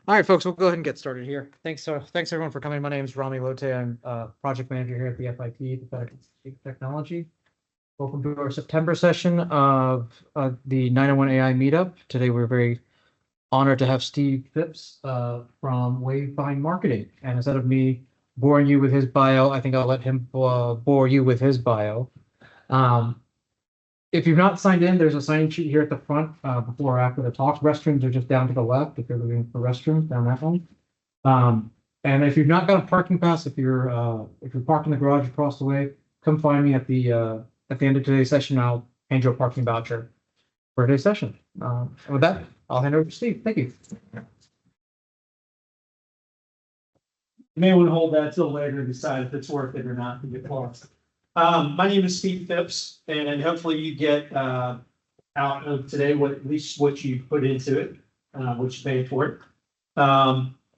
All right, folks, we'll go ahead and get started here. Thanks everyone for coming. My name is Rami Lote. I'm project manager here at the FIT, the Federal Institute of Technology. Welcome to our September session of the 901 AI meetup. Today, we're very honored to have Steve Phipps from Wayfind Marketing. And instead of me boring you with his bio, I think I'll let him bore you with his bio. If you've not signed in, there's a sign-in sheet here at the front before or after the talk. Restrooms are just down to the left if you're looking for restrooms, down that one. And if you've not got a parking pass, if you're parked in the garage across the way, come find me at the end of today's session. I'll hand you a parking voucher for today's session. And with that, I'll hand over to Steve. Thank you. You may want to hold that till later to decide if it's worth it or not to get lost. My name is Steve Phipps, and hopefully you get out of today at least what you put into it, what you paid for it.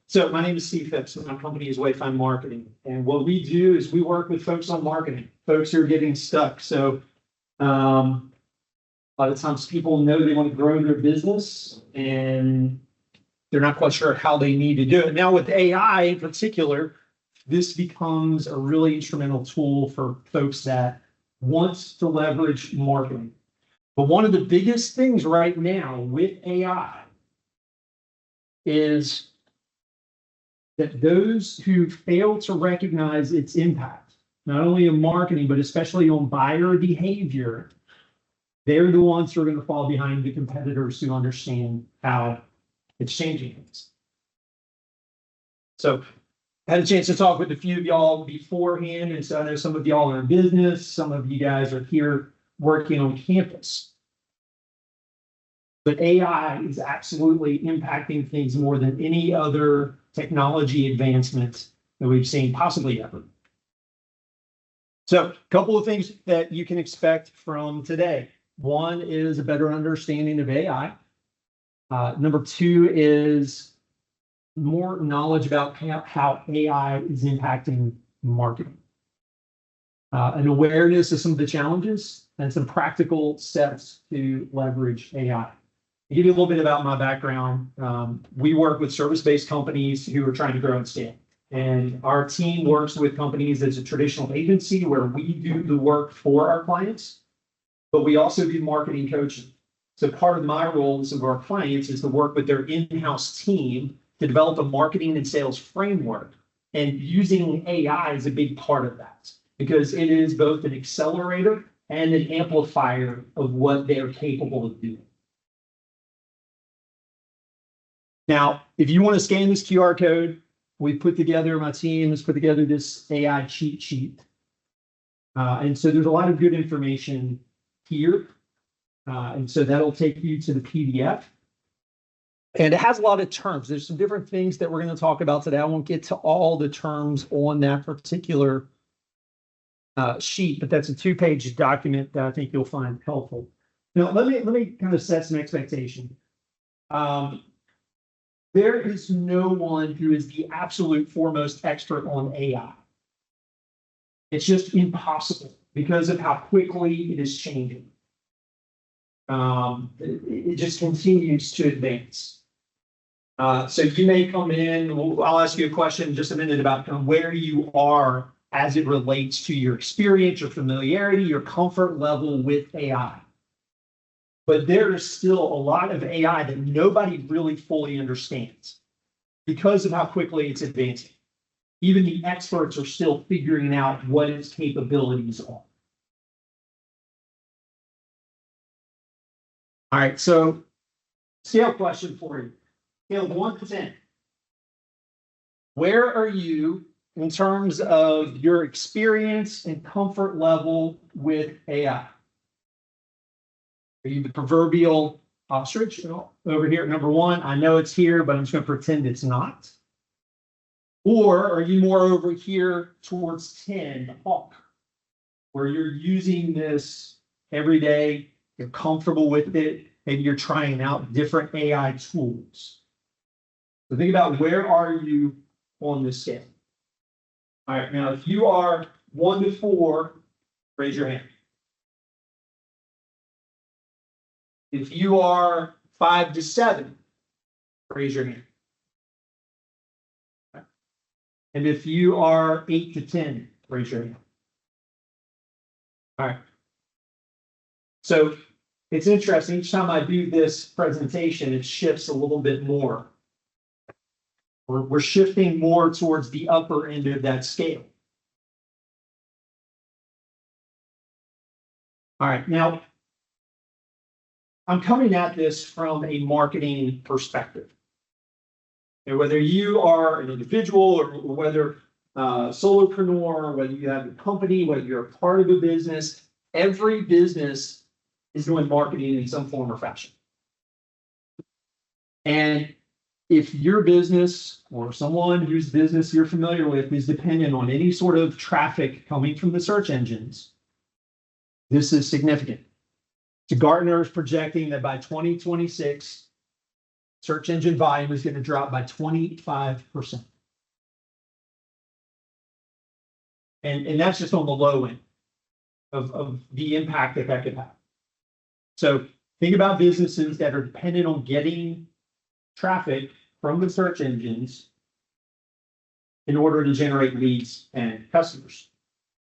So my name is Steve Phipps, and my company is Wayfind Marketing. And what we do is we work with folks on marketing, folks who are getting stuck. So a lot of times people know they want to grow their business and they're not quite sure how they need to do it. Now with AI in particular, this becomes a really instrumental tool for folks that want to leverage marketing. But one of the biggest things right now with AI is that those who fail to recognize its impact, not only on marketing, but especially on buyer behavior, they're the ones who are going to fall behind the competitors who understand how it's changing things. So I had a chance to talk with a few of y'all beforehand, and so I know some of y'all are in business, some of you guys are here working on campus. But AI is absolutely impacting things more than any other technology advancement that we've seen possibly ever. So a couple of things that you can expect from today. One is a better understanding of AI. Number two is more knowledge about how AI is impacting marketing. An awareness of some of the challenges and some practical steps to leverage AI. To give you a little bit about my background, we work with service-based companies who are trying to grow and scale. And our team works with companies as a traditional agency where we do the work for our clients, but we also do marketing coaching. So part of my role with some of our clients is to work with their in-house team to develop a marketing and sales framework. And using AI is a big part of that because it is both an accelerator and an amplifier of what they're capable of doing. Now, if you want to scan this QR code, my team has put together this AI cheat sheet. And so there's a lot of good information here. And so that'll take you to the PDF. And it has a lot of terms. There's some different things that we're going to talk about today. I won't get to all the terms on that particular sheet, but that's a 2-page document that I think you'll find helpful. Now, let me kind of set some expectation. There is no one who is the absolute foremost expert on AI. It's just impossible because of how quickly it is changing. It just continues to advance. So you may come in, I'll ask you a question in just a minute about kind of where you are as it relates to your experience, your familiarity, your comfort level with AI. But there is still a lot of AI that nobody really fully understands because of how quickly it's advancing. Even the experts are still figuring out what its capabilities are. All right, so scale question for you. Scale of 1 to 10. Where are you in terms of your experience and comfort level with AI? Are you the proverbial ostrich over here at number 1? I know it's here, but I'm just going to pretend it's not. Or are you more over here towards 10, the hawk, where you're using this every day, you're comfortable with it, maybe you're trying out different AI tools. So think about where are you on this scale. All right, now if you are 1 to 4, raise your hand. If you are 5 to 7, raise your hand. And if you are 8 to 10, raise your hand. All right. So it's interesting. Each time I do this presentation, it shifts a little bit more. We're shifting more towards the upper end of that scale. All right. Now, I'm coming at this from a marketing perspective. And whether you are an individual or whether solopreneur, whether you have a company, whether you're a part of a business, every business is doing marketing in some form or fashion. And if your business or someone whose business you're familiar with is dependent on any sort of traffic coming from the search engines, this is significant. So Gartner is projecting that by 2026, search engine volume is going to drop by 25%. And that's just on the low end of the impact that that could have. So think about businesses that are dependent on getting traffic from the search engines in order to generate leads and customers.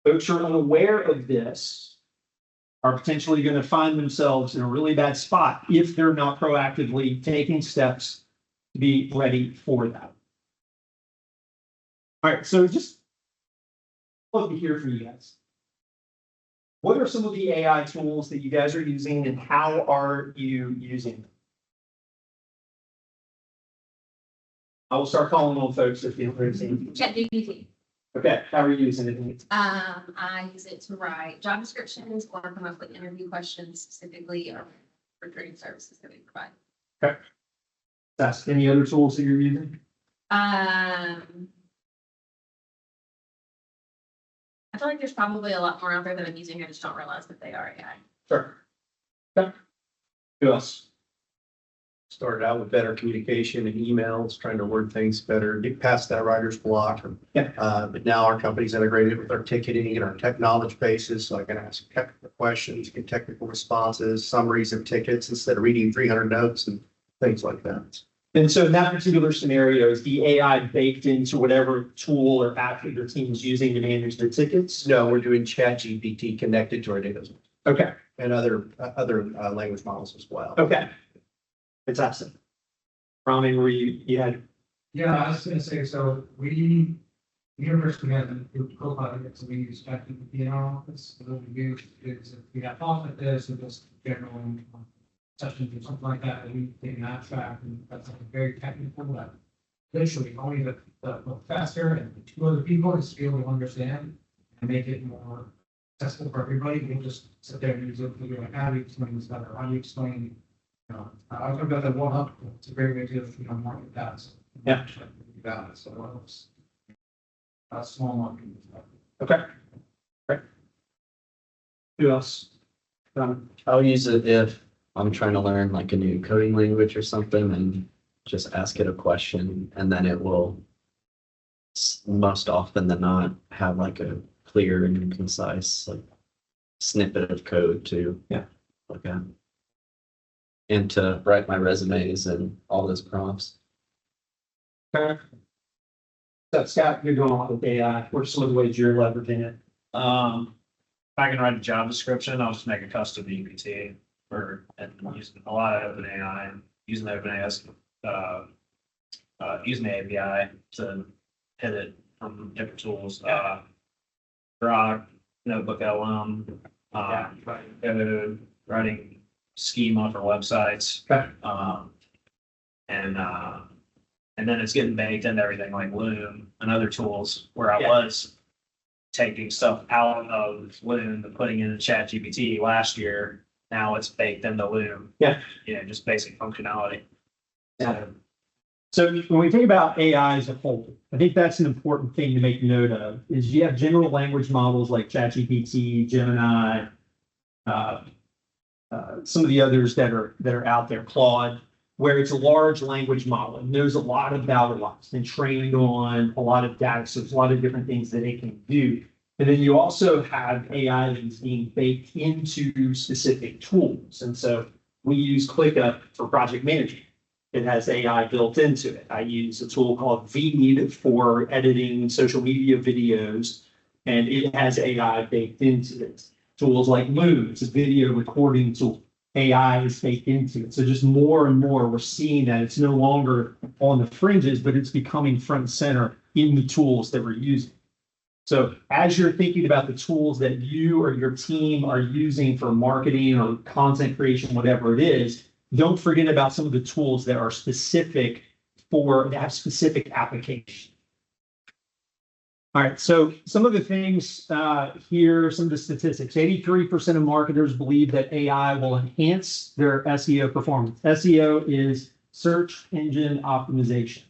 Folks who are unaware of this are potentially going to find themselves in a really bad spot if they're not proactively taking steps to be ready for that. All right, so just love to hear from you guys. What are some of the AI tools that you guys are using and how are you using them? I will start calling on folks if you're using. ChatGPT. Okay, how are you using it? I use it to write job descriptions or come up with interview questions specifically or recruiting services that we provide. Okay. That's any other tools that you're using? I feel like there's probably a lot more out there that I'm using. I just don't realize that they are AI. Sure. Okay. Who else? Started out with better communication and emails, trying to word things better, get past that writer's block. Yeah. But now our company's integrated with our ticketing and our tech knowledge bases, so I can ask technical questions, get technical responses, summaries of tickets instead of reading 300 notes and things like that. And so in that particular scenario, is the AI baked into whatever tool or app that your team is using to manage the tickets? No, we're doing ChatGPT connected to our data Okay. and other language models as well. Okay. Fantastic. Rami, were you had? Yeah, I was gonna say, so we, the university has a group Copilot, so we use ChatGPT in our office. So what we do is if we have thoughts like this, or just general sessions or something like that, we take an abstract, and that's like very technical, that literally only the professor and the two other people is to be able to understand and make it more accessible for everybody. We'll just sit there and use it, figure like, how do you explain this better? How do you explain? I was about that one up. It's a great way to, market that. So, Yeah. So it helps. Small market. Okay. Right. Who else? I'll use it if I'm trying to learn like a new coding language or something and just ask it a question and then it will most often than not have like a clear and concise like snippet of code to look at. And to write my resumes and all those prompts. Okay. So Scott, you're doing a lot with AI. What are some of the ways you're leveraging it? If I can write a job description, I'll just make a custom EPT and using a lot of OpenAI, using OpenAI, using the API to hit it from different tools. Grok, Notebook LM, writing schema for websites. Okay. And then it's getting baked into everything like Loom and other tools where I Yeah. was taking stuff out of Loom and putting in ChatGPT last year. Now it's baked into Loom. Yeah. Just basic functionality. Yeah. So when we think about AI as a whole, I think that's an important thing to make note of is you have general language models like ChatGPT, Gemini, some of the others that are out there, Claude, where it's a large language model and knows a lot about a lot. It's been trained on a lot of data, so there's a lot of different things that it can do. And then you also have AI that is being baked into specific tools. And so we use ClickUp for project management. It has AI built into it. I use a tool called Veed for editing social media videos, and it has AI baked into it. Tools like Loom, it's a video recording tool. AI is baked into it. So just more and more, we're seeing that it's no longer on the fringes, but it's becoming front and center in the tools that we're using. So as you're thinking about the tools that you or your team are using for marketing or content creation, whatever it is, don't forget about some of the tools that are specific that have specific application. All right, so some of the things here, some of the statistics. 83% of marketers believe that AI will enhance their SEO performance. SEO is search engine optimization.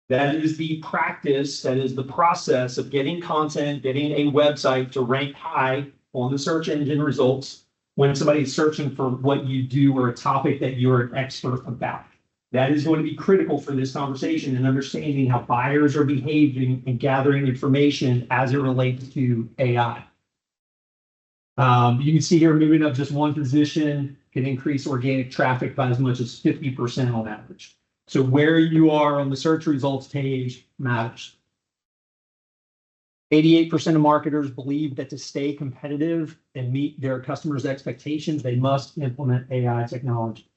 That is the practice, that is the process of getting content, getting a website to rank high on the search engine results when somebody's searching for what you do or a topic that you're an expert about. That is going to be critical for this conversation and understanding how buyers are behaving and gathering information as it relates to AI. You can see here, moving up just one position can increase organic traffic by as much as 50% on average. So where you are on the search results page matters. 88% of marketers believe that to stay competitive and meet their customers' expectations, they must implement AI technology.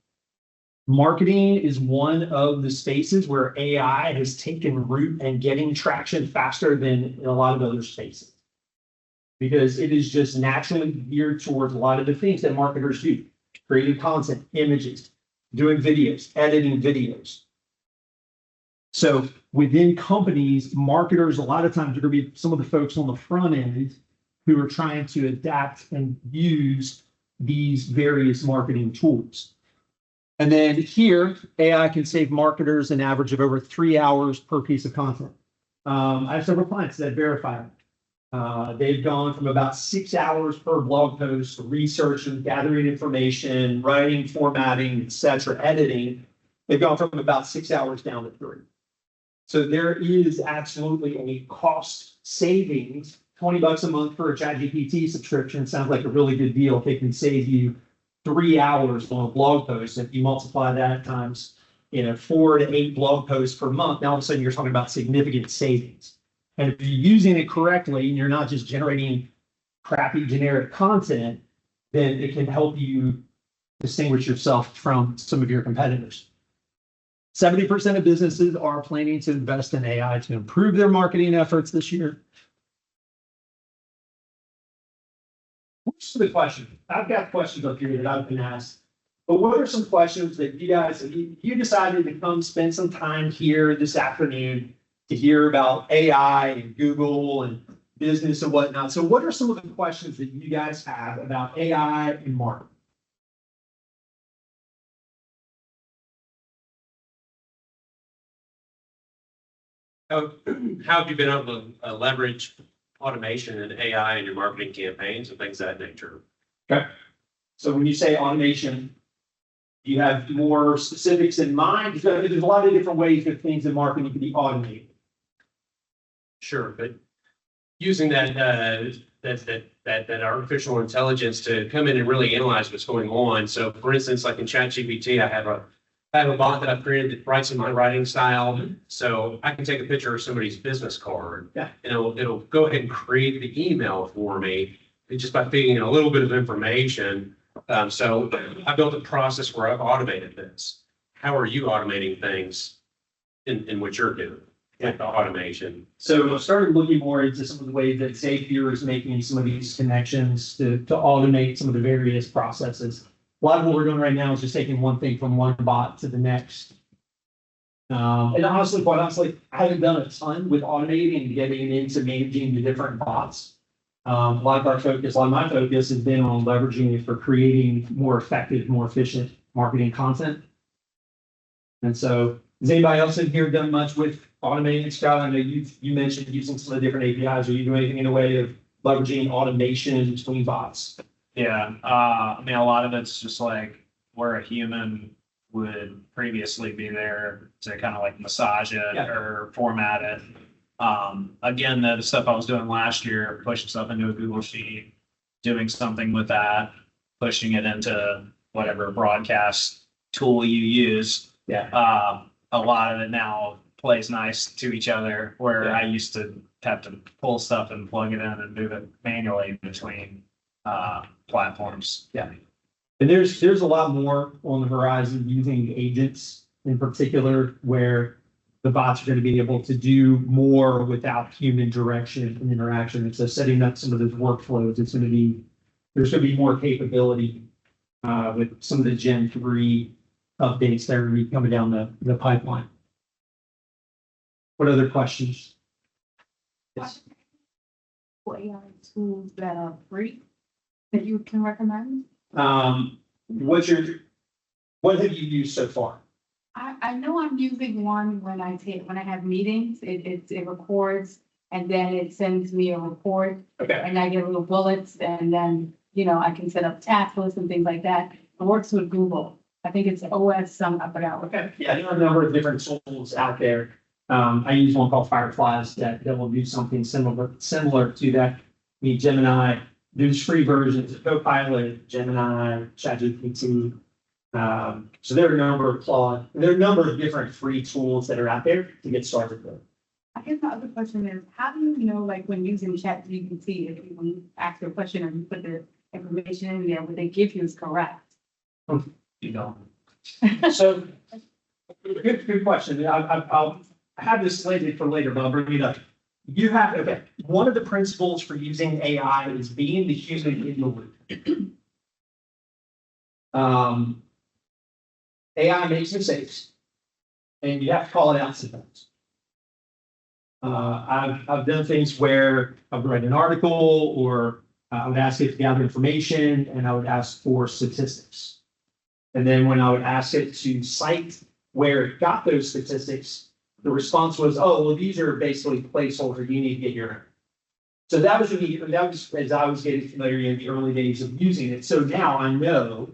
Marketing is one of the spaces where AI has taken root and getting traction faster than in a lot of other spaces. Because it is just naturally geared towards a lot of the things that marketers do. Creating content, images, doing videos, editing videos. So within companies, marketers, a lot of times are going to be some of the folks on the front end who are trying to adapt and use these various marketing tools. And then here, AI can save marketers an average of over 3 hours per piece of content. I have several clients that verify it. They've gone from about 6 hours per blog post, researching, gathering information, writing, formatting, etc., editing. They've gone from about 6 hours down to 3. So there is absolutely a cost savings. $20 a month for a ChatGPT subscription sounds like a really good deal. They can save you 3 hours on a blog post. If you multiply that times, 4 to 8 blog posts per month, now all of a sudden you're talking about significant savings. And if you're using it correctly and you're not just generating crappy generic content, then it can help you distinguish yourself from some of your competitors. 70% of businesses are planning to invest in AI to improve their marketing efforts this year. What's the question? I've got questions up here that I've been asked. But what are some questions that you guys, you decided to come spend some time here this afternoon to hear about AI and Google and business and whatnot. So what are some of the questions that you guys have about AI and marketing? How have you been able to leverage automation and AI in your marketing campaigns and things of that nature? Okay. So when you say automation, you have more specifics in mind. There's a lot of different ways that things in marketing can be automated. Sure, but using that artificial intelligence to come in and really analyze what's going on. So for instance, like in ChatGPT, I have a bot that I've created that writes in my writing style. So I can take a picture of somebody's business card. Yeah. And it'll go ahead and create the email for me just by feeding in a little bit of information. So I built a process where I've automated this. How are you automating things in what you're doing? Like the automation. So I started looking more into some of the ways that Zapier is making some of these connections to automate some of the various processes. A lot of what we're doing right now is just taking one thing from one bot to the next. And honestly, quite honestly, I haven't done a ton with automating and getting into managing the different bots. A lot of my focus has been on leveraging it for creating more effective, more efficient marketing content. And so, has anybody else in here done much with automating? Scott, I know you mentioned using some of the different APIs. Are you doing anything in a way of leveraging automation between bots? Yeah, I mean, a lot of it's just like where a human would previously be there to kind of like massage it or format it. Again, the stuff I was doing last year, pushing stuff into a Google Sheet, doing something with that, pushing it into whatever broadcast tool you use. Yeah. A lot of it now plays nice to each other, where Yeah. I used to have to pull stuff and plug it in and move it manually between platforms. Yeah. And there's a lot more on the horizon using agents in particular, where the bots are going to be able to do more without human direction and interaction. And so setting up some of those workflows, there's going to be more capability with some of the Gen 3 updates that are coming down the pipeline. What other questions? Yes. For AI tools that are free that you can recommend? What have you used so far? I know I'm using one when I have meetings, it records and then it sends me a report Okay. and I get little bullets and then, I can set up task lists and things like that. It works with Google. I think it's OS some, I forgot what. Okay. Yeah, there are a number of different tools out there. I use one called Fireflies that will do something similar to that. I mean, Gemini, there's free versions of Copilot, Gemini, ChatGPT. So there are a number of different free tools that are out there to get started with. I guess my other question is, how do you know, like when using ChatGPT, if you ask a question or you put the information in there, what they give you is correct? You know, So, good question. I'll have this slated for later, but I'll bring it up. One of the principles for using AI is being the human in the loop. AI makes mistakes, and you have to call it out sometimes. I've done things where I've read an article, or I would ask it to gather information, and I would ask for statistics. And then when I would ask it to cite where it got those statistics, the response was, "Oh, well, these are basically placeholders. You need to get your own." So that was as I was getting familiar in the early days of using it. So now I know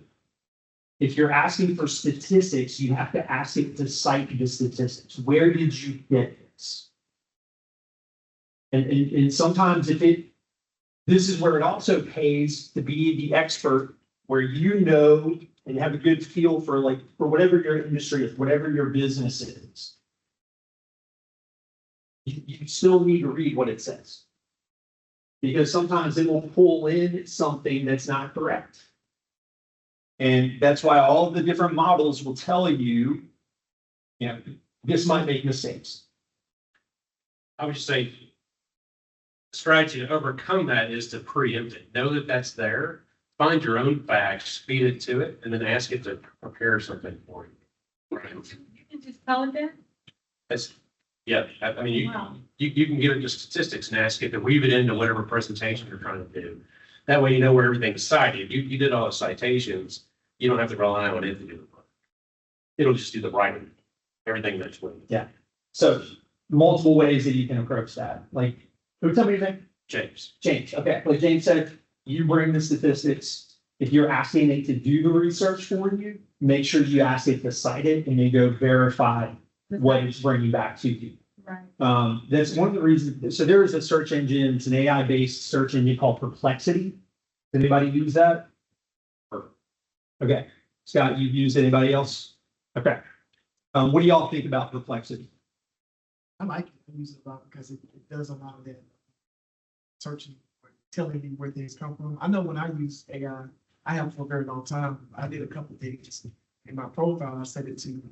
if you're asking for statistics, you have to ask it to cite the statistics. Where did you get this? And sometimes this is where it also pays to be the expert, where you know and have a good feel for whatever your industry is, whatever your business is. You still need to read what it says, because sometimes it will pull in something that's not correct. And that's why all the different models will tell you, this might make mistakes. I would just say, the strategy to overcome that is to preempt it. Know that that's there. Find your own facts, feed it to it, and then ask it to prepare something for you. Right? You can just tell it that? That's, yeah, I mean, Wow. you can give it just statistics and ask it to weave it into whatever presentation you're trying to do. That way you know where everything's cited. You did all the citations. You don't have to rely on it to do the work. It'll just do the writing, everything that's with it. Yeah. So multiple ways that you can approach that. Like, who tell me your name? James. James. Okay. Like James said, you bring the statistics. If you're asking it to do the research for you, make sure you ask it to cite it and then go verify what it's bringing back to you. Right. That's one of the reasons. So there is a search engine. It's an AI-based search engine called Perplexity. Anybody use that? Okay. Scott, you've used anybody else? Okay. What do y'all think about Perplexity? I like it. I use it a lot because it does a lot of that searching, telling you where things come from. I know when I use AI, I have for a very long time. I did a couple of things in my profile. I set it to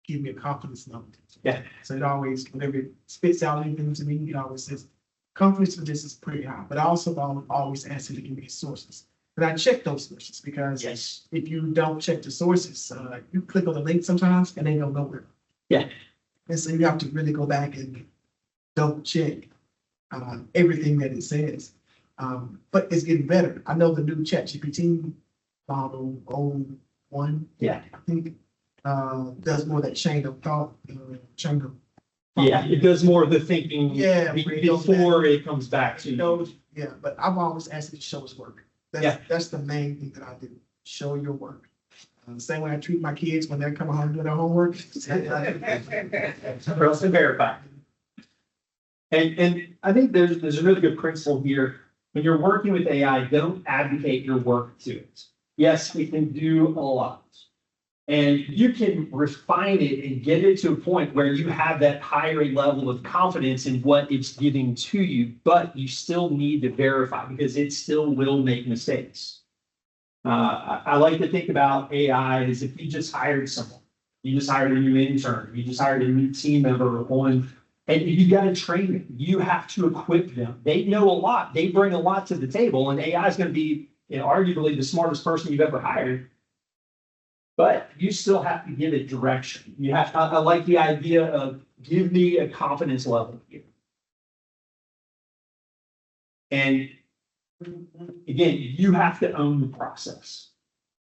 give me a confidence level. Yeah. So it always, whenever it spits out anything to me, it always says confidence for this is pretty high. But I also always ask it to give me sources. But I check those sources because Yes. if you don't check the sources, you click on the link sometimes and they go nowhere. Yeah. And so you have to really go back and double check everything that it says. But it's getting better. I know the new ChatGPT model 01, Yeah. I think, does more of that chain of thought, chain of. Yeah. It does more of the thinking. Yeah, Before it comes back to you. Yeah, but I've always asked it to show its work. That's the main thing that I do. Show your work. Same way I treat my kids when they're coming home doing their homework. For us to verify. And I think there's a really good principle here. When you're working with AI, don't advocate your work to it. Yes, it can do a lot. And you can refine it and get it to a point where you have that higher level of confidence in what it's giving to you, but you still need to verify because it still will make mistakes. I like to think about AI as if you just hired someone, you just hired a new intern, you just hired a new team member on, and you got to train them. You have to equip them. They know a lot. They bring a lot to the table, and AI is going to be, arguably the smartest person you've ever hired. But you still have to give it direction. You have. I like the idea of give me a confidence level here. And again, you have to own the process.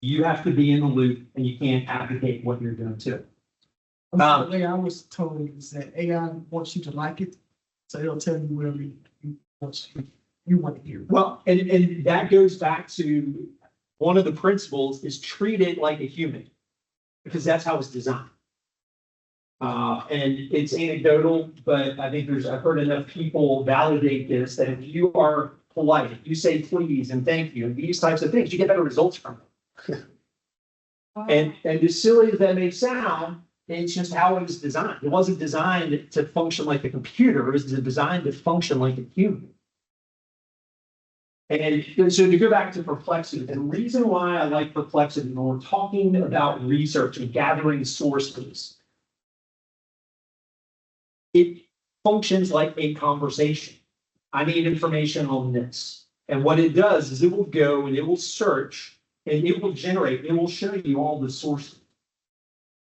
You have to be in the loop, and you can't advocate what you're doing too. The way I was told is that AI wants you to like it, so it'll tell you whatever you want to hear. Well, and that goes back to one of the principles is treat it like a human, because that's how it's designed. And it's anecdotal, but I think I've heard enough people validate this, that if you are polite, if you say please and thank you, and these types of things, you get better results from it. And as silly as that may sound, it's just how it was designed. It wasn't designed to function like a computer. It was designed to function like a human. And so to go back to perplexity, the reason why I like perplexity when we're talking about research and gathering sources, it functions like a conversation. I need information on this. And what it does is it will go and it will search and it will generate, it will show you all the sources.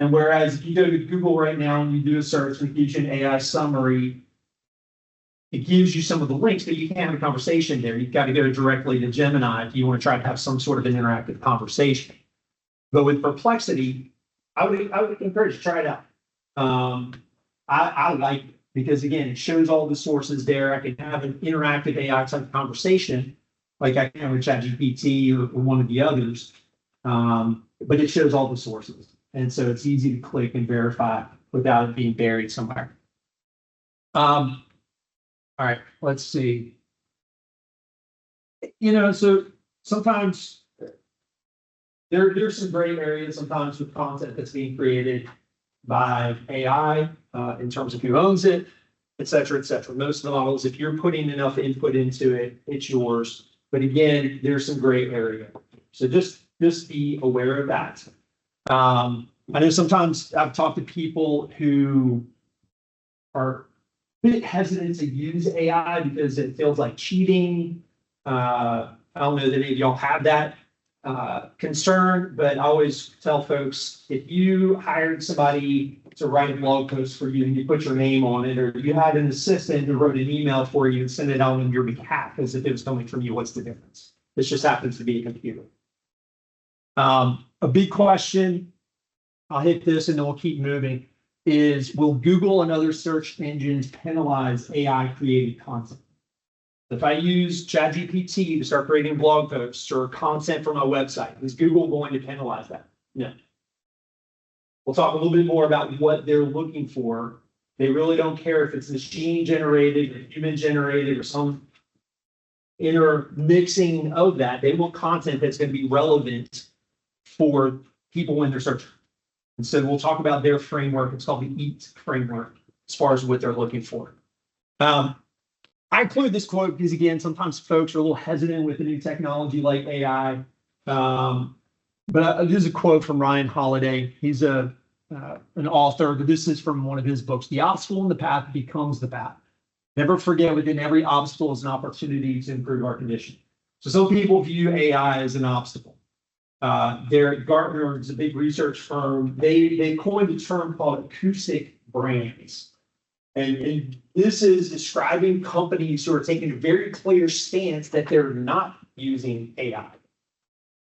And whereas if you go to Google right now and you do a search and it gives you an AI summary, it gives you some of the links, but you can't have a conversation there. You've got to go directly to Gemini if you want to try to have some sort of an interactive conversation. But with Perplexity, I would encourage you to try it out. I like it because again, it shows all the sources there. I can have an interactive AI type conversation, like I can with ChatGPT or one of the others. But it shows all the sources. And so it's easy to click and verify without it being buried somewhere. All right, let's see. So sometimes there's some gray areas sometimes with content that's being created by AI in terms of who owns it, et cetera, et cetera. Most of the models, if you're putting enough input into it, it's yours. But again, there's some gray area. So just be aware of that. I know sometimes I've talked to people who are bit hesitant to use AI because it feels like cheating. I don't know that any of y'all have that concern, but I always tell folks, if you hired somebody to write a blog post for you and you put your name on it, or you had an assistant who wrote an email for you and sent it out on your behalf as if it was coming from you, what's the difference? This just happens to be a computer. A big question, I'll hit this and then we'll keep moving, is will Google and other search engines penalize AI created content? If I use ChatGPT to start creating blog posts or content for my website, is Google going to penalize that? No. We'll talk a little bit more about what they're looking for. They really don't care if it's machine generated or human generated or some intermixing of that. They want content that's going to be relevant for people when they're searching. And so we'll talk about their framework. It's called the EAT framework as far as what they're looking for. I include this quote because, again, sometimes folks are a little hesitant with a new technology like AI. But this is a quote from Ryan Holiday. He's an author, but this is from one of his books. The obstacle in the path becomes the path. Never forget, within every obstacle is an opportunity to improve our condition. So some people view AI as an obstacle. Gartner is a big research firm. They coined a term called acoustic brands. And this is describing companies who are taking a very clear stance that they're not using AI.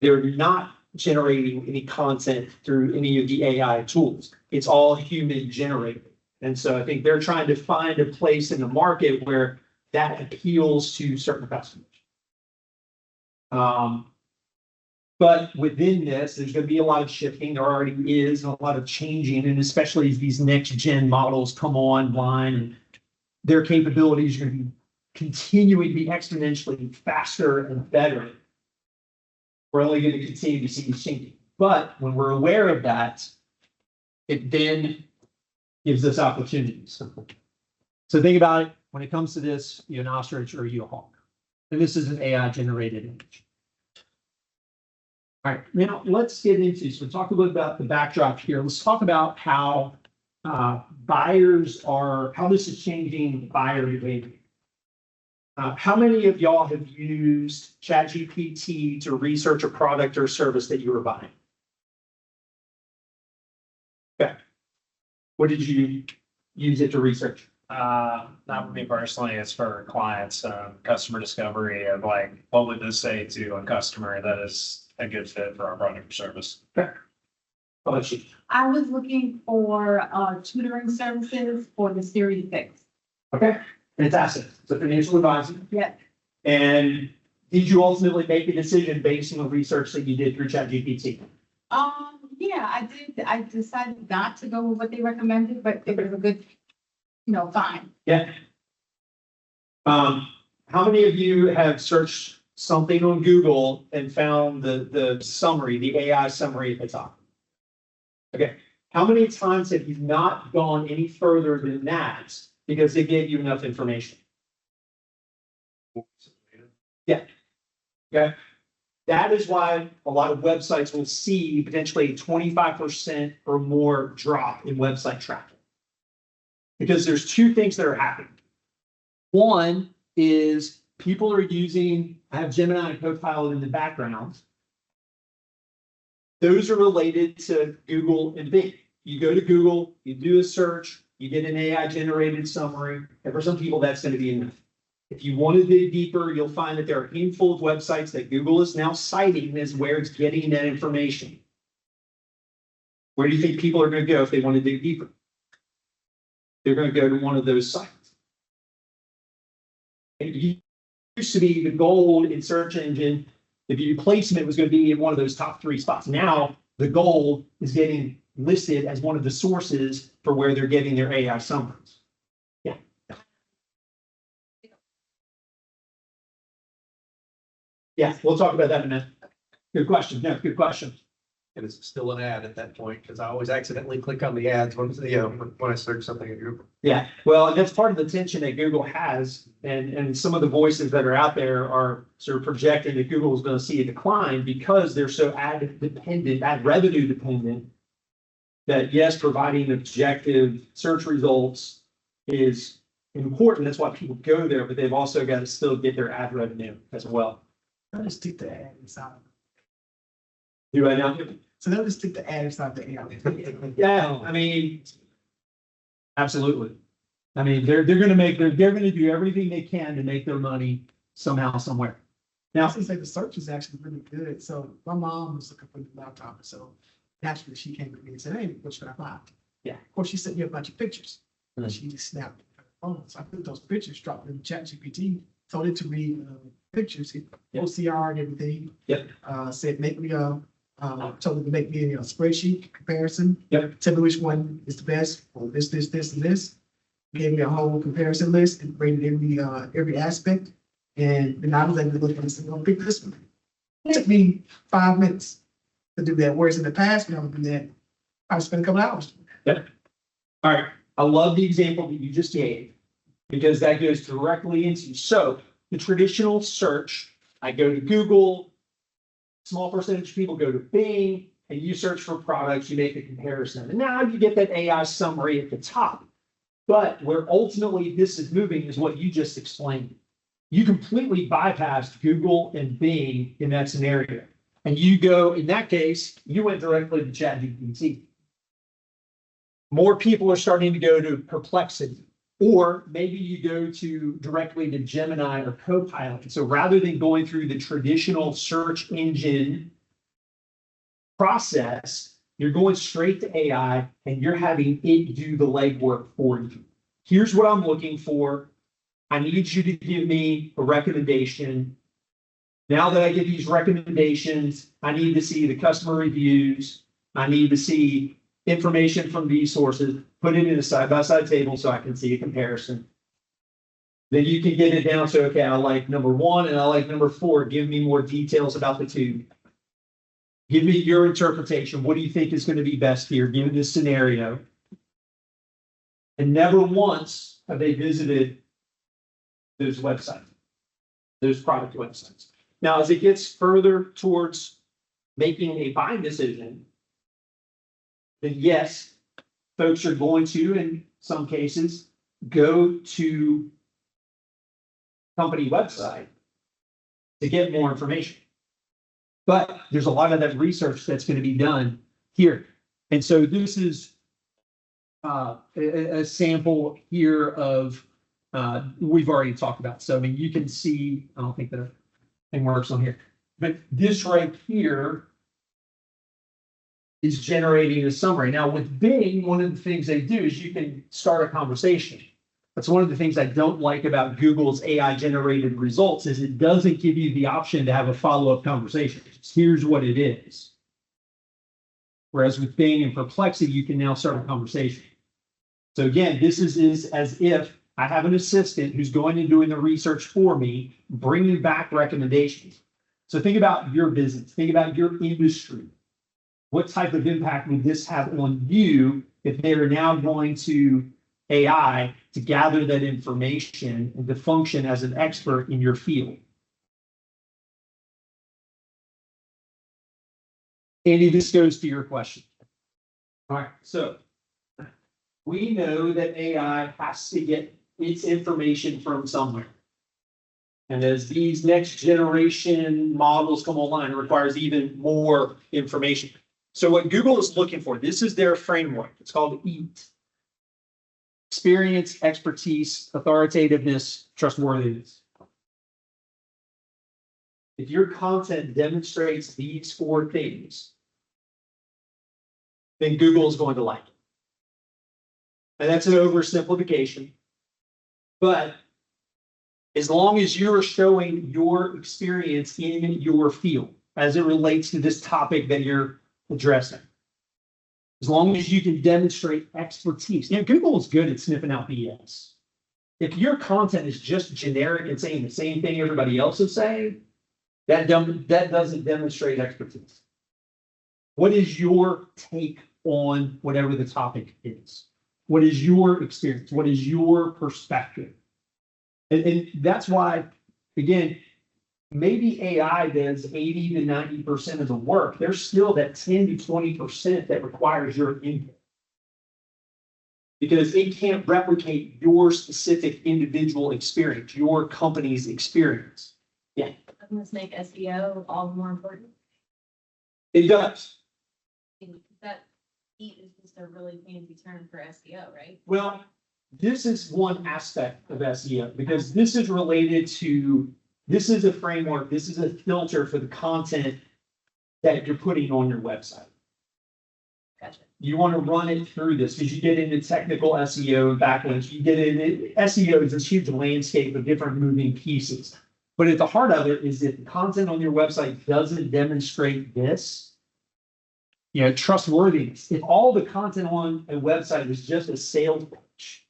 They're not generating any content through any of the AI tools. It's all human generated. And so I think they're trying to find a place in the market where that appeals to certain customers. But within this, there's going to be a lot of shifting. There already is a lot of changing, and especially as these next gen models come online, and their capabilities are going to be continuing to be exponentially faster and better. We're only going to continue to see these changing. But when we're aware of that, it then gives us opportunities. So think about it, when it comes to this, you're an ostrich or you a hawk. And this is an AI generated image. All right, now let's get into, so talk a little about the backdrop here. Let's talk about how how this is changing buyer behavior. How many of y'all have used ChatGPT to research a product or service that you were buying? Okay. What did you use it to research? Not for me personally, it's for clients, customer discovery of like, what would this say to a customer that is a good fit for our product or service? How about you? I was looking for tutoring services for the Series 6. Okay, fantastic. So financial advisor. Yeah. And did you ultimately make a decision based on the research that you did through ChatGPT? Yeah, I did. I decided not to go with what they recommended, but it was a good, fine. Yeah. How many of you have searched something on Google and found the summary, the AI summary at the top? Okay. How many times have you not gone any further than that because they gave you enough information? Yeah. Okay. That is why a lot of websites will see potentially a 25% or more drop in website traffic. Because there's two things that are happening. One is people are using, I have Gemini and Copilot in the background. Those are related to Google and Bing. You go to Google, you do a search, you get an AI generated summary, and for some people that's going to be enough. If you want to dig deeper, you'll find that there are a handful of websites that Google is now citing as where it's getting that information. Where do you think people are going to go if they want to dig deeper? They're going to go to one of those sites. It used to be the goal in search engine, if your placement was going to be in one of those top 3 spots. Now the goal is getting listed as one of the sources for where they're getting their AI summaries. Yeah. Yeah, we'll talk about that in a minute. Good question. No, good question. And it's still an ad at that point, because I always accidentally click on the ads when I search something at Google. Yeah, well, that's part of the tension that Google has, and some of the voices that are out there are sort of projecting that Google is going to see a decline because they're so ad dependent, ad revenue dependent, that yes, providing objective search results is important. That's why people go there, but they've also got to still get their ad revenue as well. I just stick the ad inside. Do I now? So they'll just stick the ad inside the AI. Yeah, I mean, absolutely. I mean, they're going to do everything they can to make their money somehow, somewhere. I Now, was gonna say the search is actually really good. So my mom was looking for the laptop, so naturally she came to me and said, "Hey, what should I buy?" Yeah. Of course, she sent me a bunch of pictures. Mhm. She just snapped her phone. So I put those pictures, dropped in ChatGPT, told it to read pictures, Yeah. OCR and everything. Yep. Said make me told it to make me a spreadsheet comparison. Yep. Tell me which one is the best for this, and this. Gave me a whole comparison list and rated every aspect. And then I was able to look at this and go pick this one. It took me 5 minutes to do that. Whereas in the past, when I would do that, I would spend a couple hours. all right, I love the example that you just gave because that goes directly into, so the traditional search, I go to Google, small percentage of people go to Bing, and you search for products, you make a comparison. And now you get that AI summary at the top. But where ultimately this is moving is what you just explained. You completely bypassed Google and Bing in that scenario. And you go, in that case, you went directly to ChatGPT. More people are starting to go to Perplexity, or maybe you go to directly to Gemini or Copilot. So rather than going through the traditional search engine process, you're going straight to AI and you're having it do the legwork for you. Here's what I'm looking for. I need you to give me a recommendation. Now that I get these recommendations, I need to see the customer reviews. I need to see information from these sources, put it in a side-by-side table so I can see a comparison. Then you can get it down to, okay, I like number 1 and I like number 4. Give me more details about the two. Give me your interpretation. What do you think is going to be best here, given this scenario? And never once have they visited those websites, those product websites. Now, as it gets further towards making a buying decision, then yes, folks are going to, in some cases, go to company website to get more information. But there's a lot of that research that's going to be done here. And so this is a sample here of, we've already talked about. So, I mean, you can see, I don't think the thing works on here, but this right here is generating a summary. Now with Bing, one of the things they do is you can start a conversation. That's one of the things I don't like about Google's AI generated results is it doesn't give you the option to have a follow-up conversation. Here's what it is. Whereas with Bing and Perplexity, you can now start a conversation. So again, this is as if I have an assistant who's going and doing the research for me, bringing back recommendations. So think about your business, think about your industry. What type of impact would this have on you if they are now going to AI to gather that information and to function as an expert in your field? Andy, this goes to your question. All right, so we know that AI has to get its information from somewhere. And as these next generation models come online, it requires even more information. So what Google is looking for, this is their framework. It's called EAT. Experience, expertise, authoritativeness, trustworthiness. If your content demonstrates these 4 things, then Google is going to like it. And that's an oversimplification. But as long as you're showing your experience in your field as it relates to this topic that you're addressing, as long as you can demonstrate expertise. You know, Google is good at sniffing out BS. If your content is just generic and saying the same thing everybody else is saying, that doesn't demonstrate expertise. What is your take on whatever the topic is? What is your experience? What is your perspective? And that's why, again, maybe AI does 80 to 90% of the work. There's still that 10 to 20% that requires your input. Because it can't replicate your specific individual experience, your company's experience. Yeah. Doesn't this make SEO all the more important? It does. That EAT is just a really fancy term for SEO, right? Well, this is one aspect of SEO because this is related to, this is a framework, this is a filter for the content that you're putting on your website. Gotcha. You want to run it through this because you get into technical SEO and backlinks. You get into SEO is this huge landscape of different moving pieces. But at the heart of it is that the content on your website doesn't demonstrate this. You know, trustworthiness. If all the content on a website is just a sales pitch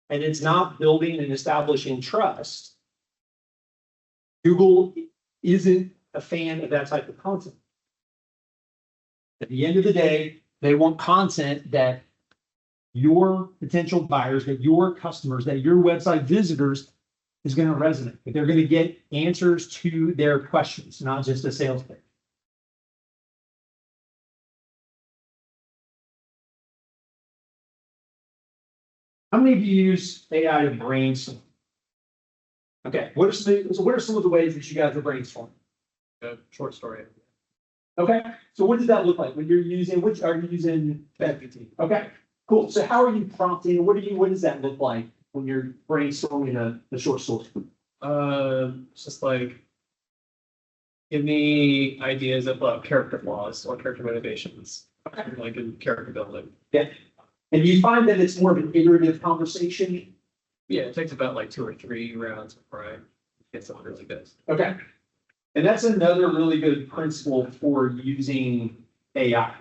and it's not building and establishing trust, Google isn't a fan of that type of content. At the end of the day, they want content that your potential buyers, that your customers, that your website visitors is going to resonate. That they're going to get answers to their questions, not just a sales pitch. How many of you use AI to brainstorm? Okay, what are some of the ways that you guys are brainstorming? A short story. Okay, so what does that look like when you're using, which are you using? GPT. Okay, cool. So how are you prompting? What does that look like when you're brainstorming a short story? It's just like, give me ideas of character flaws or character motivations, like in character building. Yeah. And you find that it's more of an iterative conversation? Yeah, it takes about like 2 or 3 rounds before I get something really good. Okay. And that's another really good principle for using AI.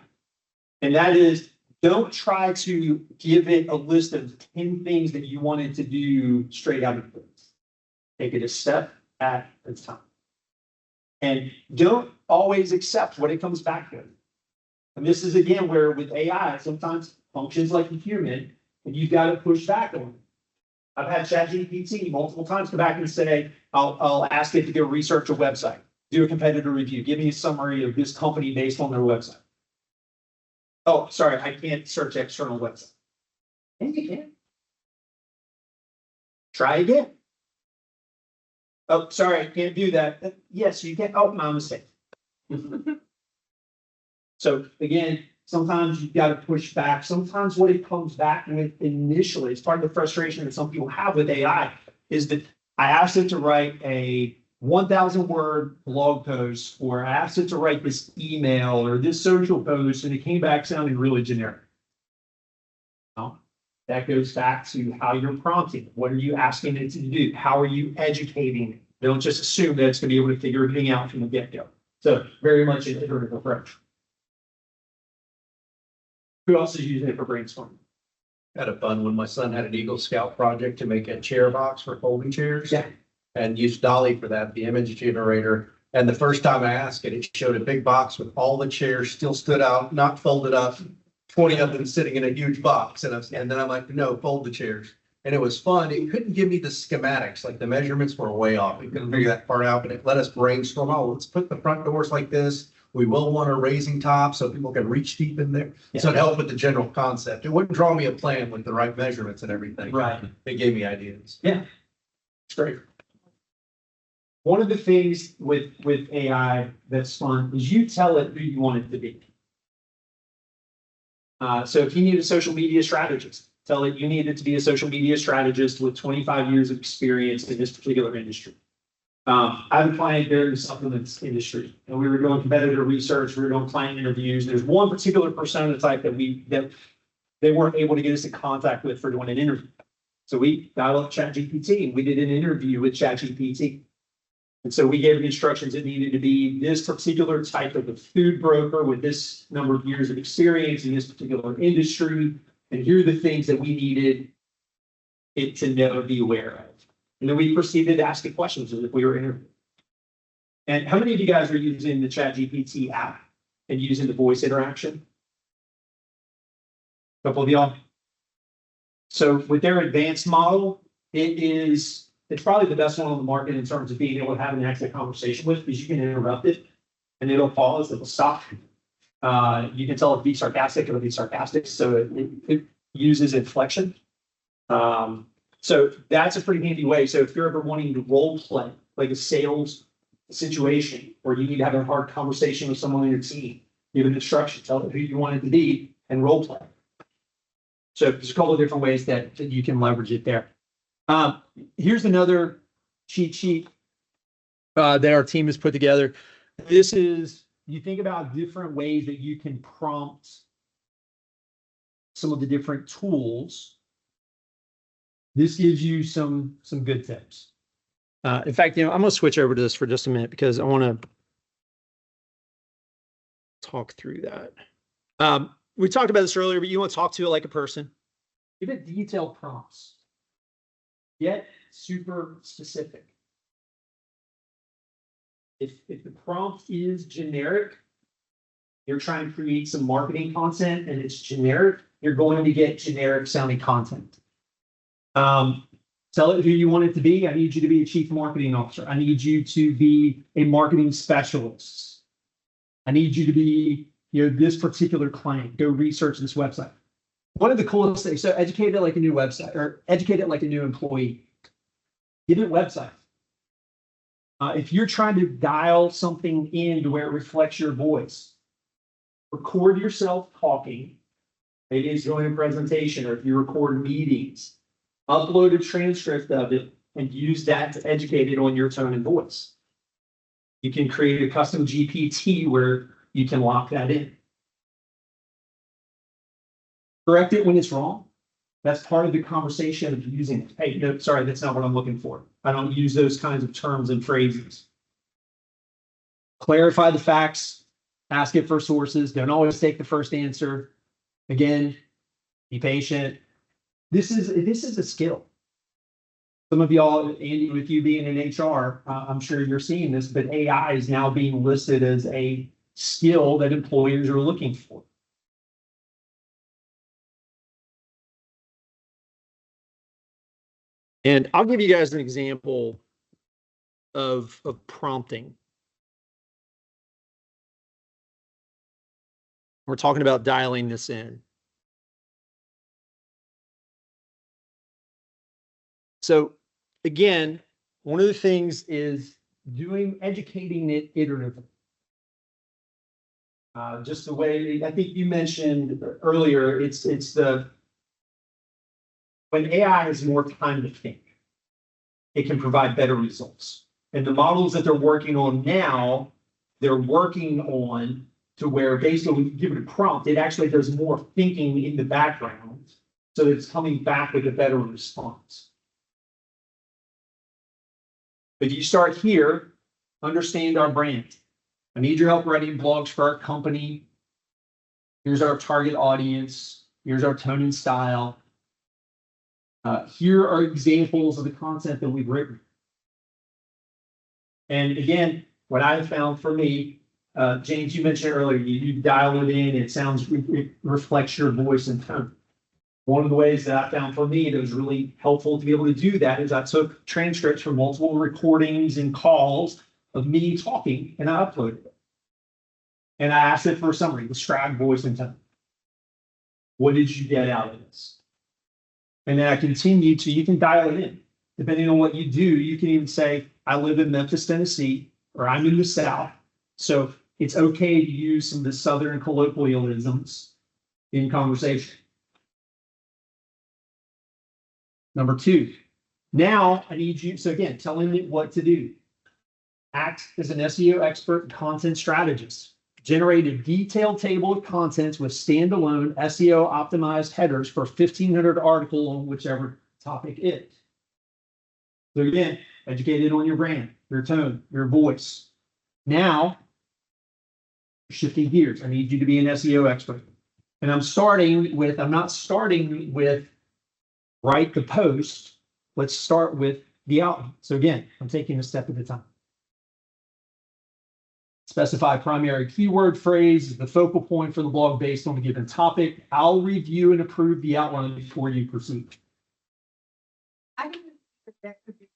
And that is, don't try to give it a list of 10 things that you want it to do straight out of the box. Take it a step at a time. And don't always accept what it comes back with. And this is again where with AI, sometimes functions like a human, and you've got to push back on it. I've had ChatGPT multiple times come back and say, I'll ask it to go research a website, do a competitor review, give me a summary of this company based on their website. Oh, sorry, I can't search external website. And you can. Try again. Oh, sorry, I can't do that. Yes, you can. Oh, my mistake. So again, sometimes you've got to push back. Sometimes what it comes back with initially, it's part of the frustration that some people have with AI, is that I asked it to write a 1,000 word blog post, or I asked it to write this email or this social post, and it came back sounding really generic. Well, that goes back to how you're prompting. What are you asking it to do? How are you educating it? Don't just assume that it's going to be able to figure everything out from the get-go. So very much an iterative approach. Who else is using it for brainstorming? Had a fun when my son had an Eagle Scout project to make a chair box for folding chairs. Yeah. And used Dolly for that, the image generator. And the first time I asked it, it showed a big box with all the chairs still stood out, not folded up, 20 of them sitting in a huge box. And then I'm like, no, fold the chairs. And it was fun. It couldn't give me the schematics, like the measurements were way off. It couldn't figure that part out, but it let us brainstorm. Oh, let's put the front doors like this. We will want a raising top so people can reach deep in there. So it helped with the general concept. It wouldn't draw me a plan with the right measurements and everything. Right. It gave me ideas. Yeah. It's great. One of the things with AI that's fun is you tell it who you want it to be. So if you need a social media strategist, tell it you need it to be a social media strategist with 25 years of experience in this particular industry. I have a client there in the supplements industry, and we were doing competitor research. We were doing client interviews. There's one particular persona type that they weren't able to get us in contact with for doing an interview. So we dialed up ChatGPT and we did an interview with ChatGPT. And so we gave the instructions it needed to be this particular type of a food broker with this number of years of experience in this particular industry. And here are the things that we needed it to know and be aware of. And then we proceeded to ask it questions as if we were interviewing. And how many of you guys are using the ChatGPT app and using the voice interaction? A couple of y'all. So with their advanced model, it's probably the best one on the market in terms of being able to have an actual conversation with, because you can interrupt it and it'll pause, it'll stop. You can tell it to be sarcastic, it'll be sarcastic. So it uses inflection. So that's a pretty handy way. So if you're ever wanting to role play, like a sales situation, or you need to have a hard conversation with someone on your team, give an instruction, tell it who you want it to be, and role play. So there's a couple of different ways that you can leverage it there. Here's another cheat sheet that our team has put together. This is, you think about different ways that you can prompt some of the different tools. This gives you some good tips. In fact, I'm going to switch over to this for just a minute because I want to talk through that. We talked about this earlier, but you want to talk to it like a person. Give it detailed prompts. Get super specific. If the prompt is generic, you're trying to create some marketing content and it's generic, you're going to get generic sounding content. Tell it who you want it to be. I need you to be a chief marketing officer. I need you to be a marketing specialist. I need you to be, this particular client. Go research this website. One of the coolest things, so educate it like a new website, or educate it like a new employee. Give it website. If you're trying to dial something in to where it reflects your voice, record yourself talking. Maybe it's doing a presentation, or if you record meetings, upload a transcript of it and use that to educate it on your tone and voice. You can create a custom GPT where you can lock that in. Correct it when it's wrong. That's part of the conversation of using it. Hey, no, sorry, that's not what I'm looking for. I don't use those kinds of terms and phrases. Clarify the facts. Ask it for sources. Don't always take the first answer. Again, be patient. This is a skill. some of y'all, Andy, with you being in HR, I'm sure you're seeing this, but AI is now being listed as a skill that employers are looking for. And I'll give you guys an example of prompting. We're talking about dialing this in. So again, one of the things is educating it iteratively. Just the way, I think you mentioned earlier, it's when AI has more time to think, it can provide better results. And the models that they're working on now, they're working on to where based on when you give it a prompt, it actually does more thinking in the background. So it's coming back with a better response. But you start here, understand our brand. I need your help writing blogs for our company. Here's our target audience. Here's our tone and style. Here are examples of the content that we've written. And again, what I have found for me, James, you mentioned earlier, you dial it in, it reflects your voice and tone. One of the ways that I found for me that was really helpful to be able to do that is I took transcripts from multiple recordings and calls of me talking, and I uploaded it. And I asked it for a summary, describe voice and tone. What did you get out of this? And then I continued to, you can dial it in. Depending on what you do, you can even say, I live in Memphis, Tennessee, or I'm in the South. So it's okay to use some of the Southern colloquialisms in conversation. Number two, now I need you, so again, telling it what to do. Act as an SEO expert and content strategist. Generate a detailed table of contents with standalone SEO optimized headers for 1,500 article on whichever topic is. So again, educated on your brand, your tone, your voice. Now, shifting gears, I need you to be an SEO expert. And I'm not starting with write the post. Let's start with the outline. So again, I'm taking a step at a time. Specify primary keyword phrase, the focal point for the blog based on a given topic. I'll review and approve the outline before you proceed. I think that could be.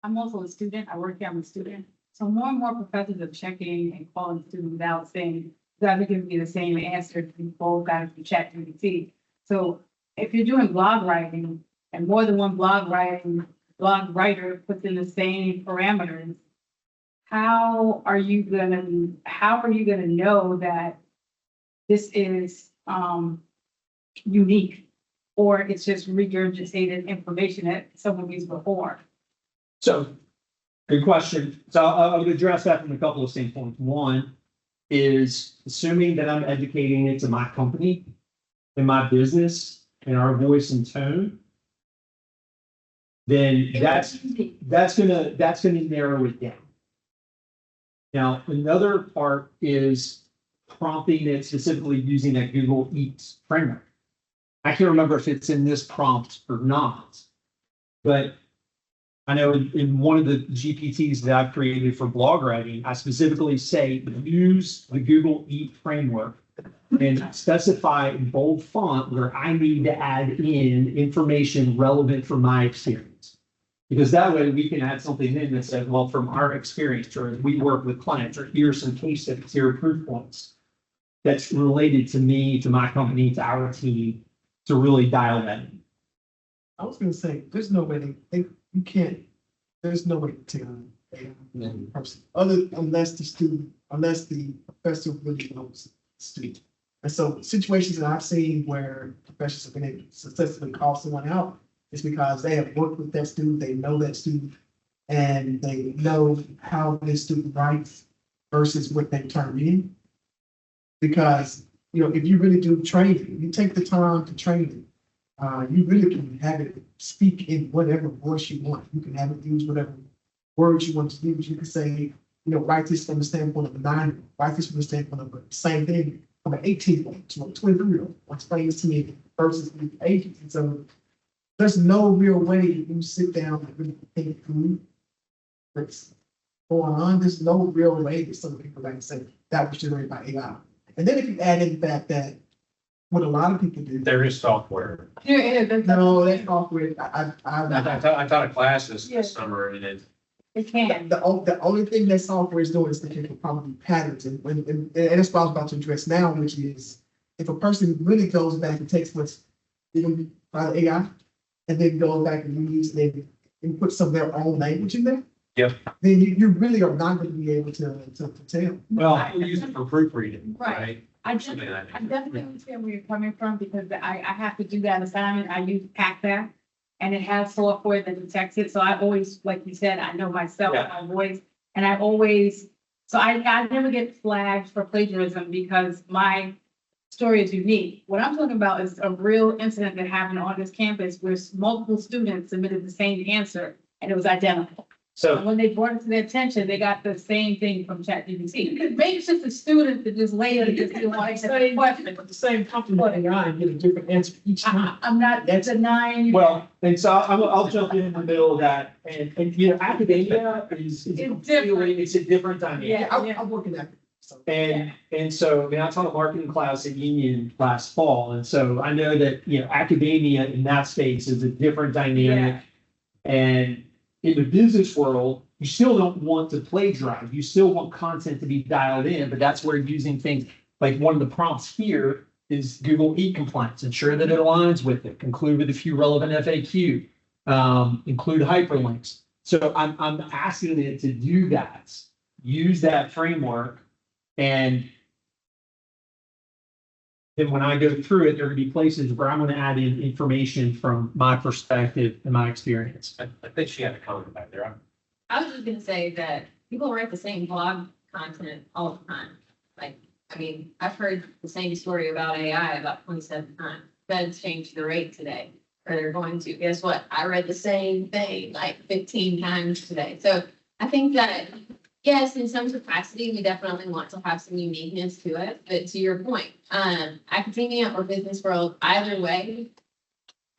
I'm also a student. I work here. I'm a student. So more and more professors are checking and calling students out saying, that would give me the same answer to both guys from ChatGPT. So if you're doing blog writing and more than one blog writer puts in the same parameters, how are you gonna know that this is unique, or it's just regurgitated information that someone used before? So, good question. So I'll address that from a couple of standpoints. One is assuming that I'm educating it to my company and my business and our voice and tone, then that's gonna narrow it down. Now, another part is prompting it specifically using that Google Eats framework. I can't remember if it's in this prompt or not, but I know in one of the GPTs that I've created for blog writing, I specifically say use the Google Eat framework and specify in bold font where I need to add in information relevant from my experience. Because that way we can add something in that says, well, from our experience, or as we work with clients, or here's some case studies, here are proof points that's related to me, to my company, to our team, to really dial that in. I was gonna say, there's no way there's no way to tell a person, unless the professor really knows the student. And so situations that I've seen where professors have been able to successfully call someone out is because they have worked with that student, they know that student, and they know how this student writes versus what they turn in. Because, if you really do training, you take the time to train it. You really can have it speak in whatever voice you want. You can have it use whatever words you want to use. You can say, write this from the standpoint of a 9, write this from the standpoint of the same thing from an 18-year-old to a 23-year-old. Explain this to me versus the ages. And so there's no real way you sit down and really think through what's going on. There's no real way that some people like to say that was generated by AI. And then if you add in the fact that what a lot of people do, There is software. no, that's software. I taught a class this Yeah. summer and It can. The only thing that software is doing is looking for probably patterns, and that's what I was about to address now, which is if a person really goes back and takes what's given by the AI, and then goes back and reads and put some of their own language in there. Yep. Then you really are not going to be able to tell. well, we use it for proofreading, Right. right? I Something like that. definitely understand where you're coming from because I have to do that assignment. I use PackBack and it has software that detects it. So I always, like you said, I know myself, Yeah. my voice, and I always, so I never get flagged for plagiarism because my story is unique. What I'm talking about is a real incident that happened on this campus where multiple students submitted the same answer and it was identical. So And when they brought it to their attention, they got the same thing from ChatGPT. Maybe it's just the student that just later just didn't want to answer the question. but the same company with AI and get a different answer each time. I'm not denying you. Well, and so I'll jump in the middle of that, and you know, academia is different. completely, it's a different dynamic. Yeah. I'm working at. So. And so, I mean, I taught a marketing class at Union last fall, and so I know that, you know, academia in that space is a different dynamic. And in the business world, you still don't want to plagiarize, you still want content to be dialed in, but that's where using things, like one of the prompts here is Google Eat Compliance, ensure that it aligns with it, conclude with a few relevant FAQ, include hyperlinks. So I'm asking it to do that, use that framework. And then when I go through it, there are going to be places where I'm going to add in information from my perspective and my experience. I think she had a comment back there. I was just gonna say that people write the same blog content all the time. Like, I mean, I've heard the same story about AI about 27 times. Feds changed the rate today, or they're going to. Guess what? I read the same thing like 15 times today. So I think that, yes, in some capacity, we definitely want to have some uniqueness to it. But to your point, academia or business world, either way,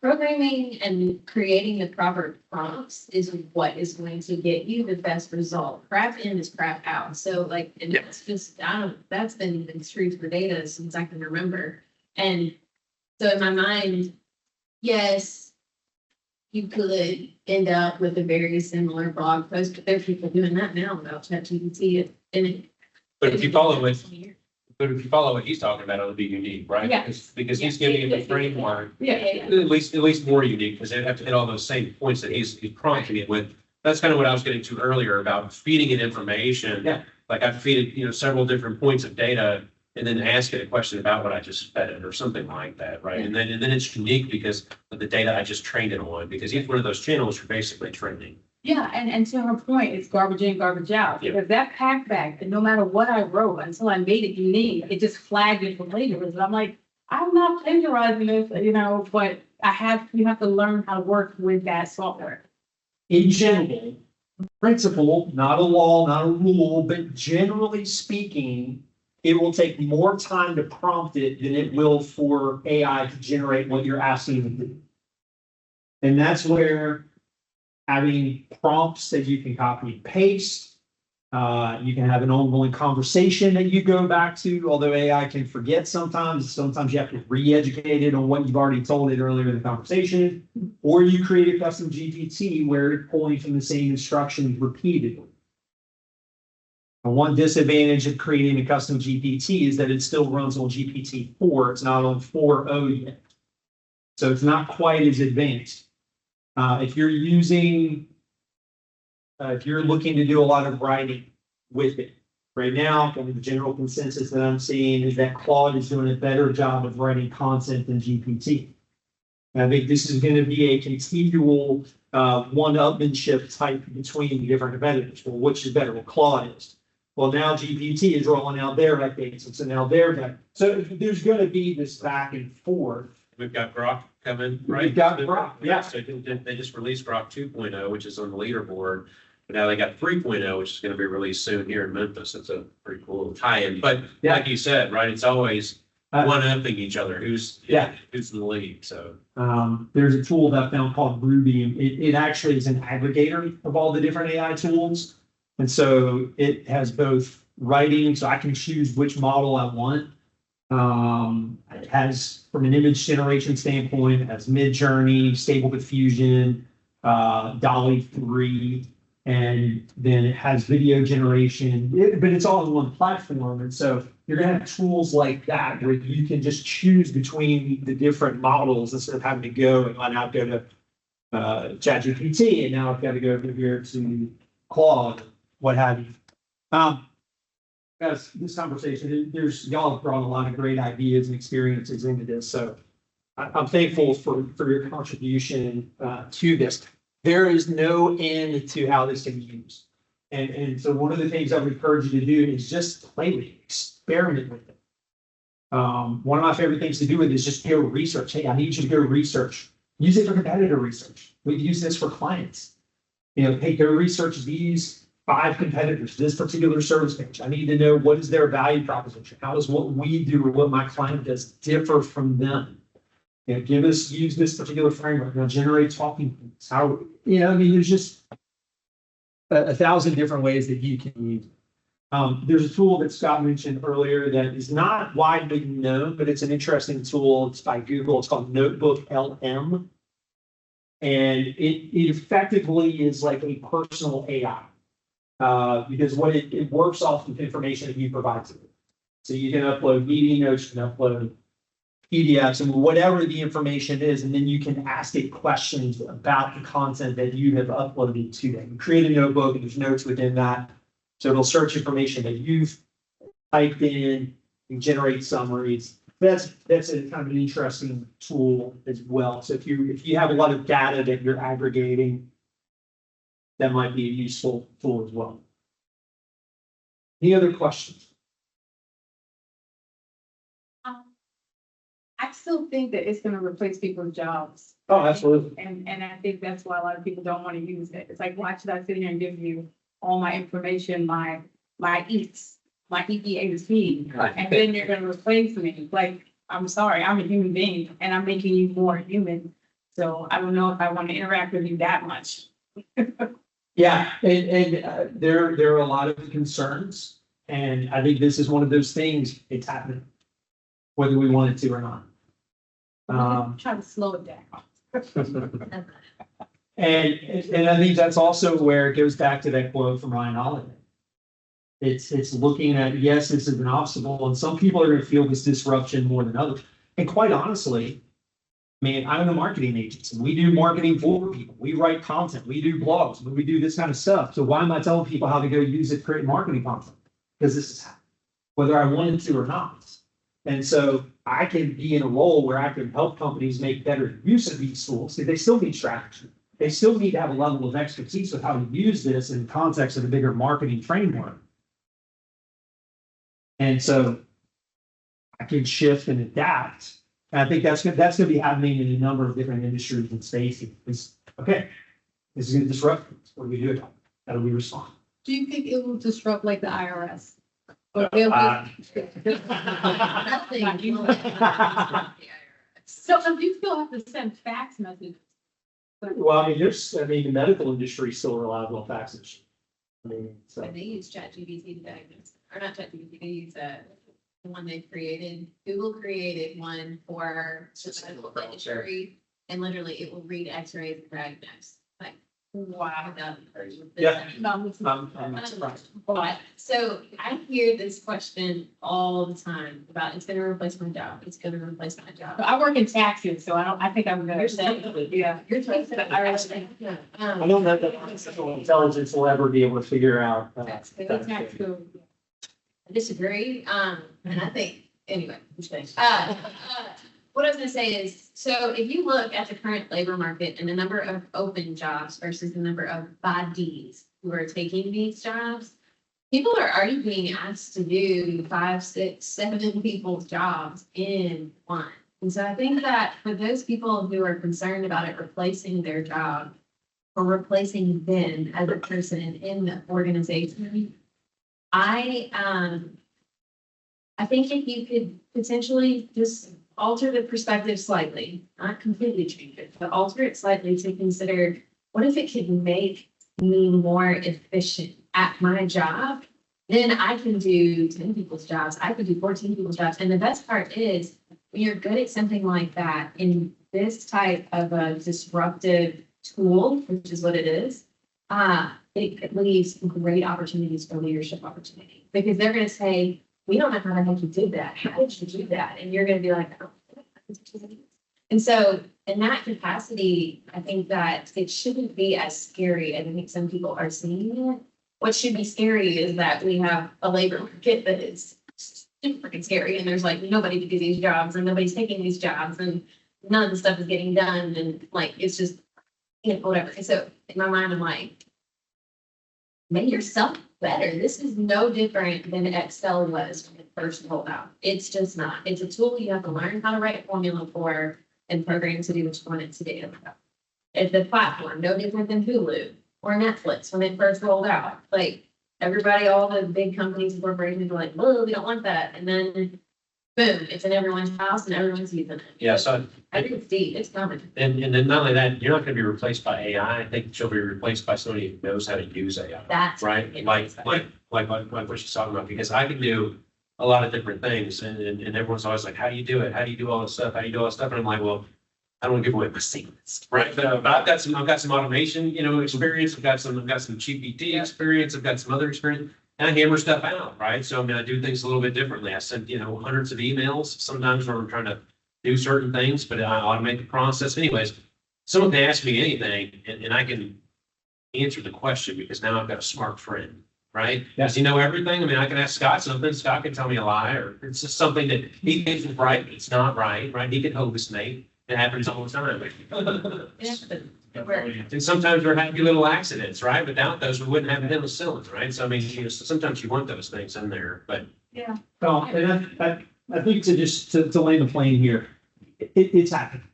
programming and creating the proper prompts is what is going to get you the best result. Crap in is crap out. So like, and that's just, that's been true for data since I can remember. And so in my mind, yes, you could end up with a very similar blog post, but there's people doing that now about ChatGPT. But if you follow what he's talking about, it'll be unique, right? Yeah. Because he's giving it a framework, Yeah. at least more unique, because they have to hit all those same points that he's prompting it with. That's kind of what I was getting to earlier about feeding it information. Yeah. Like I feed it, several different points of data and then ask it a question about what I just fed it or something like that, right? And then it's unique because of the data I just trained it on, because each one of those channels you're basically training. Yeah, and to her point, it's garbage in, garbage out, Yeah. because that pack back, and no matter what I wrote, until I made it unique, it just flagged it for plagiarism. I'm like, I'm not plagiarizing this, but you have to learn how to work with that software. In general, principle, not a law, not a rule, but generally speaking, it will take more time to prompt it than it will for AI to generate what you're asking it to do. And that's where having prompts that you can copy and paste, you can have an ongoing conversation that you go back to, although AI can forget sometimes you have to re-educate it on what you've already told it earlier in the conversation, or you create a custom GPT where it's pulling from the same instructions repeatedly. And one disadvantage of creating a custom GPT is that it still runs on GPT-4. It's not on 4.0 yet. So it's not quite as advanced. If you're looking to do a lot of writing with it, right now, the general consensus that I'm seeing is that Claude is doing a better job of writing content than GPT. And I think this is going to be a continual one-upmanship type between the different competitors. Well, which is better? Well, Claude is. Well, now GPT is rolling out their updates, and so now they're better. So there's going to be this back and forth. We've got Grok coming, right? We've got Grok, yeah. So they just released Grok 2.0, which is on the leaderboard. But now they got 3.0, which is gonna be released soon here in Memphis. It's a pretty cool tie-in. But Yeah. like you said, right, it's always one-upping each other. Who's in the lead, so. There's a tool that I found called Ruby. It actually is an aggregator of all the different AI tools. And so it has both writing, so I can choose which model I want. It has, from an image generation standpoint, it has Midjourney, Stable Diffusion, Dolly 3, and then it has video generation, but it's all in one platform. And so you're gonna have tools like that where you can just choose between the different models instead of having to go and now go to ChatGPT, and now I've got to go over here to Claude, what have you. As this conversation, y'all have brought a lot of great ideas and experiences into this, so I'm thankful for your contribution to this. There is no end to how this can be used. And so one of the things I would encourage you to do is just play with it, experiment with it. One of my favorite things to do with it is just go research. Hey, I need you to go research. Use it for competitor research. We use this for clients. Hey, go research these 5 competitors, this particular service page. I need to know what is their value proposition. How does what we do or what my client does differ from them? Use this particular framework. Generate talking points. There's just a thousand different ways that you can use it. There's a tool that Scott mentioned earlier that is not widely known, but it's an interesting tool. It's by Google. It's called Notebook LM. And it effectively is like a personal AI. Because what it works off of information that you provide to it. So you can upload meeting notes, you can upload PDFs and whatever the information is, and then you can ask it questions about the content that you have uploaded to them. You create a notebook and there's notes within that. So it'll search information that you've typed in and generate summaries. That's a kind of an interesting tool as well. So if you have a lot of data that you're aggregating, that might be a useful tool as well. Any other questions? I still think that it's gonna replace people's jobs. Oh, absolutely. And I think that's why a lot of people don't want to use it. It's like, why should I sit here and give you all my information, my eats, my EPA, and then you're gonna replace me? Like, I'm sorry, I'm a human being and I'm making you more human. So I don't know if I want to interact with you that much. Yeah, and there are a lot of concerns, and I think this is one of those things. It's happening, whether we want it to or not. Try to slow it down. And I think that's also where it goes back to that quote from Ryan Holiday. It's looking at, yes, this is an obstacle, and some people are going to feel this disruption more than others. And quite honestly, man, I'm a marketing agency. We do marketing for people. We write content. We do blogs. We do this kind of stuff. So why am I telling people how to go use it to create marketing content? Because this is whether I wanted to or not. And so I can be in a role where I can help companies make better use of these tools. They still need strategy. They still need to have a level of expertise with how to use this in the context of a bigger marketing framework. And so I can shift and adapt. And I think that's going to be happening in a number of different industries and spaces. It's, okay, this is going to disrupt things. What do we do about it? How do we respond? Do you think it will disrupt like the IRS? Or they'll just- Nothing will disrupt the IRS. So you still have to send fax messages. Well, I mean, the medical industry still relies on faxes. I mean, so. When they use ChatGPT to diagnose, or not ChatGPT, they use the one they created. Google created one for the medical industry, and literally it will read X-rays and diagnose. Like, wow, Yeah. No, I'm surprised. But so I hear this question all the time about it's going to replace my job. It's going to replace my job. I work in taxes, so I think I'm You're good. saying, Yeah. you're saying the IRS. I don't know that artificial intelligence will ever be able to figure out. That's It's that. not good. I disagree. And I think, anyway, what I was gonna say is, so if you look at the current labor market and the number of open jobs versus the number of bodies who are taking these jobs, people are already being asked to do 5, 6, 7 people's jobs in one. And so I think that for those people who are concerned about it replacing their job, or replacing them as a person in the organization. I think if you could potentially just alter the perspective slightly, not completely change it, but alter it slightly to consider, what if it could make me more efficient at my job? Then I can do 10 people's jobs. I could do 14 people's jobs. And the best part is, when you're good at something like that in this type of a disruptive tool, which is what it is, it leaves great opportunities for leadership opportunity, because they're going to say, we don't know how the heck you did that. How did you do that? And you're going to be like, oh. And so in that capacity, I think that it shouldn't be as scary as I think some people are seeing it. What should be scary is that we have a labor market that is super freaking scary, and there's like nobody to do these jobs, and nobody's taking these jobs, and none of the stuff is getting done, and like it's just, you know, whatever. And so in my mind, I'm like, make yourself better. This is no different than Excel was when it first rolled out. It's just not. It's a tool you have to learn how to write formula for and program to do what you want it to do. It's a platform, no different than Hulu or Netflix when it first rolled out. Like everybody, all the big companies and corporations were like, "Whoa, we don't want that." And then boom, it's in everyone's house and everyone's using it. Yeah, so, I think it's deep. It's coming. and then not only that, you're not gonna be replaced by AI. I think she'll be replaced by somebody who knows how to use AI. That's Right? Like what she's talking about, because I can do a lot of different things, and everyone's always like, how do you do it? How do you do all this stuff? How do you do all this stuff? And I'm like, well, I don't want to give away my secrets, right? But I've got some automation, experience. I've got some GPT experience. I've got some other experience, and I hammer stuff out, right? So I mean, I do things a little bit differently. I send, hundreds of emails sometimes when I'm trying to do certain things, but I automate the process. Anyways, someone can ask me anything, and I can answer the question, because now I've got a smart friend, right? Does he know everything? I mean, I can ask Scott something. Scott can tell me a lie, or it's just something that he thinks is right, but it's not right, right? He can hallucinate. It happens all the time. And sometimes we're happy little accidents, right? Without those, we wouldn't have penicillin, right? So I mean, sometimes you want those things in there, but. Yeah. Well, and I think to land the plane here, it's happening.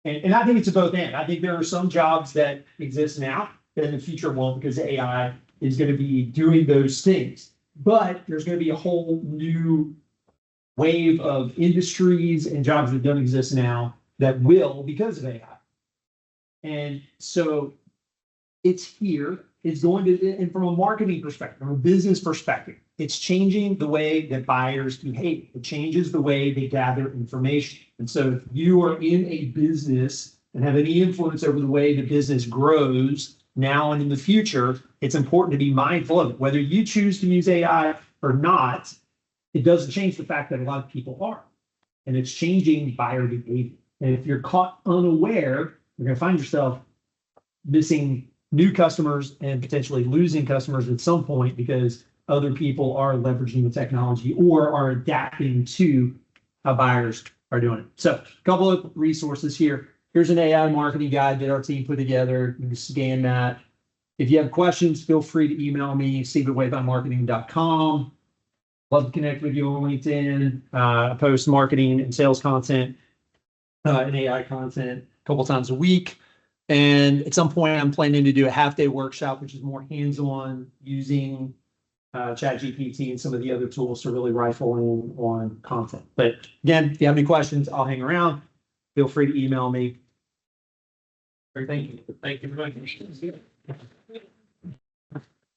And I think it's a both end. I think there are some jobs that exist now that in the future won't, because AI is going to be doing those things. But there's going to be a whole new wave of industries and jobs that don't exist now that will, because of AI. And so it's here. It's going to, and from a marketing perspective, from a business perspective, it's changing the way that buyers behave. It changes the way they gather information. And so if you are in a business and have any influence over the way the business grows now and in the future, it's important to be mindful of it. Whether you choose to use AI or not, it doesn't change the fact that a lot of people are. And it's changing buyer behavior. And if you're caught unaware, you're going to find yourself missing new customers and potentially losing customers at some point, because other people are leveraging the technology or are adapting to how buyers are doing it. So a couple of resources here. Here's an AI marketing guide that our team put together. You can scan that. If you have questions, feel free to email me, steve@wayfindmarketing.com. Love to connect with you on LinkedIn. I post marketing and sales content and AI content a couple times a week. And at some point, I'm planning to do a half-day workshop, which is more hands-on, using ChatGPT and some of the other tools to really rifle in on content. But again, if you have any questions, I'll hang around. Feel free to email me. Thank you. Thank you very much.